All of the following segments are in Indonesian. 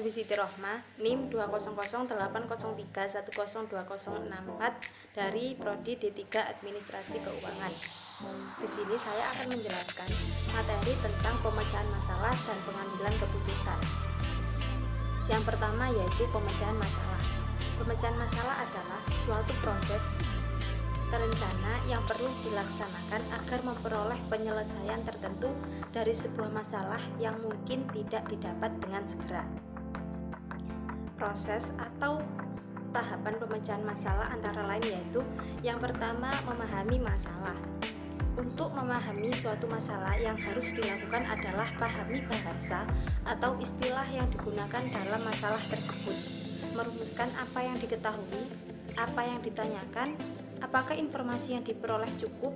Dwi Siti Rohmah, NIM 20080310204 dari Prodi D3 Administrasi Keuangan. Di sini saya akan menjelaskan materi tentang pemecahan masalah dan pengambilan keputusan. Yang pertama yaitu pemecahan masalah. Pemecahan masalah adalah suatu proses terencana yang perlu dilaksanakan agar memperoleh penyelesaian tertentu dari sebuah masalah yang mungkin tidak didapat dengan segera. Proses atau tahapan pemecahan masalah antara lain yaitu yang pertama, memahami masalah. Untuk memahami suatu masalah yang harus dilakukan adalah pahami bahasa atau istilah yang digunakan dalam masalah tersebut, merumuskan apa yang diketahui, apa yang ditanyakan, apakah informasi yang diperoleh cukup,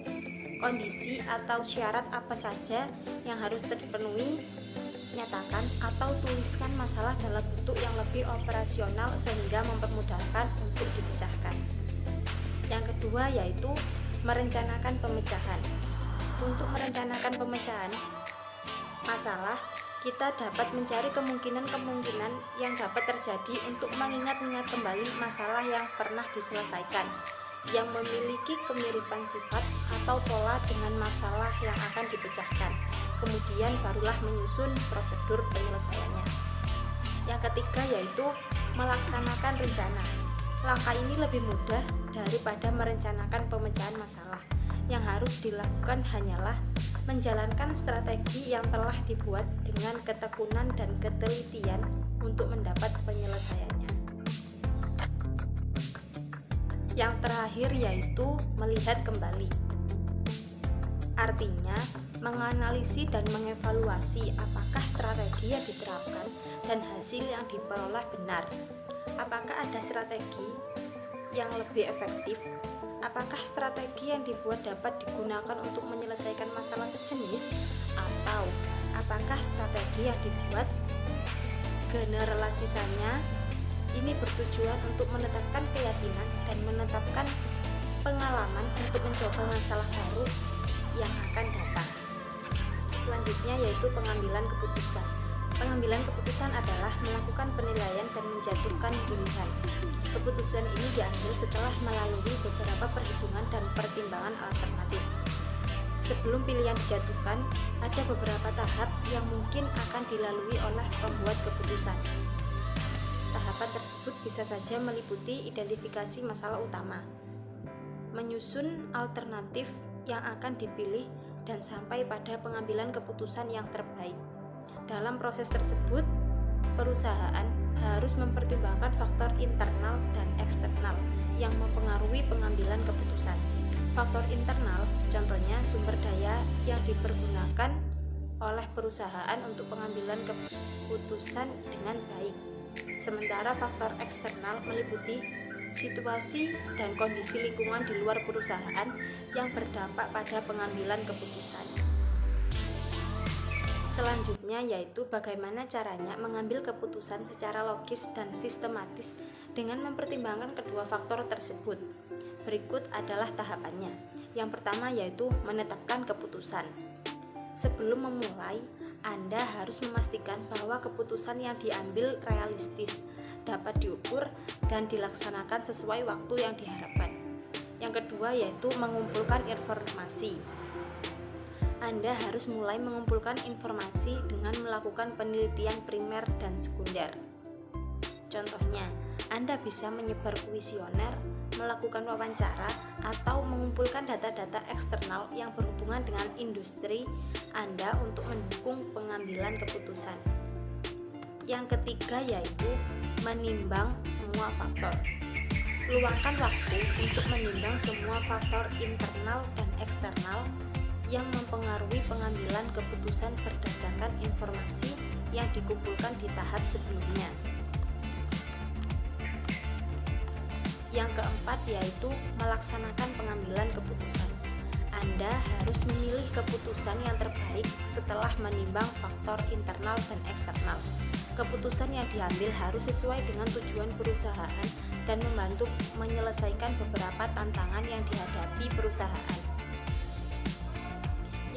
kondisi atau syarat apa saja yang harus terpenuhi, nyatakan atau tuliskan masalah dalam bentuk yang lebih operasional sehingga mempermudahkan untuk dipecahkan. Yang kedua yaitu merencanakan pemecahan. Untuk merencanakan pemecahan masalah, kita dapat mencari kemungkinan-kemungkinan yang dapat terjadi untuk mengingat-ingat kembali masalah yang pernah diselesaikan, yang memiliki kemiripan sifat atau pola dengan masalah yang akan dipecahkan. Kemudian barulah menyusun prosedur penyelesaiannya. Yang ketiga yaitu melaksanakan rencana. Langkah ini lebih mudah daripada merencanakan pemecahan masalah. Yang harus dilakukan hanyalah menjalankan strategi yang telah dibuat dengan ketekunan dan ketelitian untuk mendapat penyelesaiannya. Yang terakhir yaitu melihat kembali. Artinya, menganalisis dan mengevaluasi apakah strategi yang diterapkan dan hasil yang diperoleh benar. Apakah ada strategi yang lebih efektif? Apakah strategi yang dibuat dapat digunakan untuk menyelesaikan masalah sejenis? Atau apakah strategi yang dibuat generalisasinya ini bertujuan untuk menetapkan keyakinan dan menetapkan pengalaman untuk mencoba masalah baru yang akan datang. Selanjutnya yaitu pengambilan keputusan. Pengambilan keputusan adalah melakukan penilaian dan menjatuhkan pilihan. Keputusan ini diambil setelah melalui beberapa perhitungan dan pertimbangan alternatif. Sebelum pilihan dijatuhkan, ada beberapa tahap yang mungkin akan dilalui oleh pembuat keputusan. Tahapan tersebut bisa saja meliputi identifikasi masalah utama, menyusun alternatif yang akan dipilih, dan sampai pada pengambilan keputusan yang terbaik. Dalam proses tersebut, perusahaan harus mempertimbangkan faktor internal dan eksternal yang mempengaruhi pengambilan keputusan. Faktor internal, contohnya sumber daya yang dipergunakan oleh perusahaan untuk pengambilan keputusan dengan baik. Sementara faktor eksternal meliputi situasi dan kondisi lingkungan di luar perusahaan yang berdampak pada pengambilan keputusan. Selanjutnya yaitu bagaimana caranya mengambil keputusan secara logis dan sistematis dengan mempertimbangkan kedua faktor tersebut. Berikut adalah tahapannya. Yang pertama yaitu menetapkan keputusan. Sebelum memulai, Anda harus memastikan bahwa keputusan yang diambil realistis, dapat diukur, dan dilaksanakan sesuai waktu yang diharapkan. Yang kedua yaitu mengumpulkan informasi. Anda harus mulai mengumpulkan informasi dengan melakukan penelitian primer dan sekunder. Contohnya, Anda bisa menyebar kuesioner, melakukan wawancara, atau mengumpulkan data-data eksternal yang berhubungan dengan industri Anda untuk mendukung pengambilan keputusan. Yang ketiga yaitu menimbang semua faktor. Luangkan waktu untuk menimbang semua faktor internal dan eksternal yang mempengaruhi pengambilan keputusan berdasarkan informasi yang dikumpulkan di tahap sebelumnya. Yang keempat yaitu melaksanakan pengambilan keputusan. Anda harus memilih keputusan yang terbaik setelah menimbang faktor internal dan eksternal. Keputusan yang diambil harus sesuai dengan tujuan perusahaan dan membantu menyelesaikan beberapa tantangan yang dihadapi perusahaan.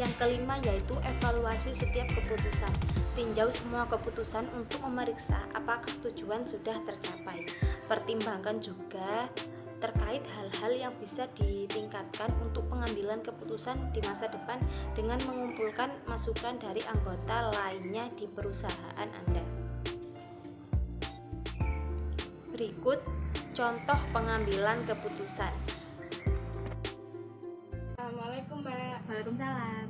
Yang kelima yaitu evaluasi setiap keputusan. Tinjau semua keputusan untuk memeriksa apakah tujuan sudah tercapai. Pertimbangkan juga terkait hal-hal yang bisa ditingkatkan untuk pengambilan keputusan di masa depan dengan mengumpulkan masukan dari anggota lainnya di perusahaan Anda. Berikut contoh pengambilan keputusan. Assalamualaikum, Mbak. Waalaikumsalam.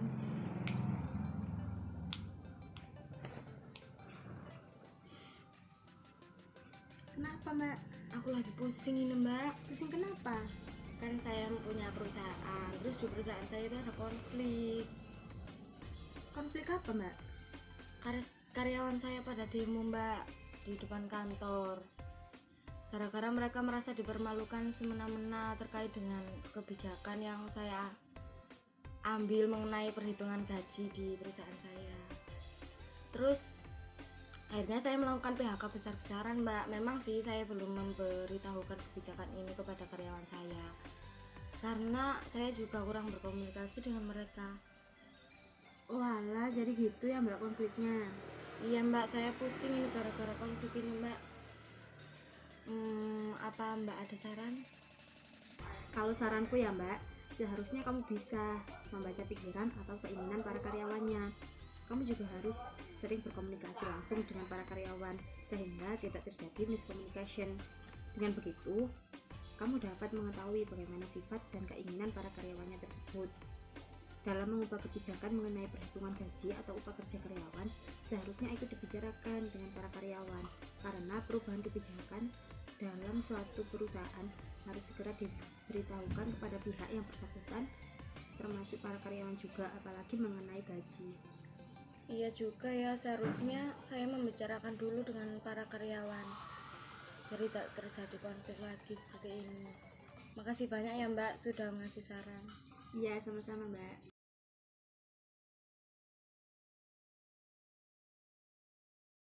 Kenapa, Mbak? Aku lagi pusing ini, Mbak. Pusing kenapa? Kan saya punya perusahaan, terus di perusahaan saya itu ada konflik. Konflik apa, Mbak? Karyawan saya pada demo, Mbak, di depan kantor. Gara-gara mereka merasa dipermalukan semena-mena terkait dengan kebijakan yang saya ambil mengenai perhitungan gaji di perusahaan saya. Terus akhirnya saya melakukan PHK besar-besaran, Mbak. Memang sih saya belum memberitahukan kebijakan ini kepada karyawan saya, karena saya juga kurang berkomunikasi dengan mereka. Walah, jadi gitu ya Mbak konfliknya. Iya, Mbak, saya pusing ini gara-gara konflik ini, Mbak. Apa Mbak ada saran? Kalau saranku ya Mbak, seharusnya kamu bisa membaca pikiran atau keinginan para karyawannya. Kamu juga harus sering berkomunikasi langsung dengan para karyawan sehingga tidak terjadi miscommunication. Dengan begitu, kamu dapat mengetahui bagaimana sifat dan keinginan para karyawannya tersebut. Dalam mengubah kebijakan mengenai perhitungan gaji atau upah kerja karyawan, seharusnya ikut dibicarakan dengan para karyawan, karena perubahan kebijakan dalam suatu perusahaan harus segera diberitahukan kepada pihak yang bersangkutan, termasuk para karyawan juga, apalagi mengenai gaji. Iya juga ya, seharusnya saya membicarakan dulu dengan para karyawan biar tidak terjadi konflik lagi seperti ini. Makasih banyak ya Mbak sudah mengasih saran. Iya, sama-sama Mbak.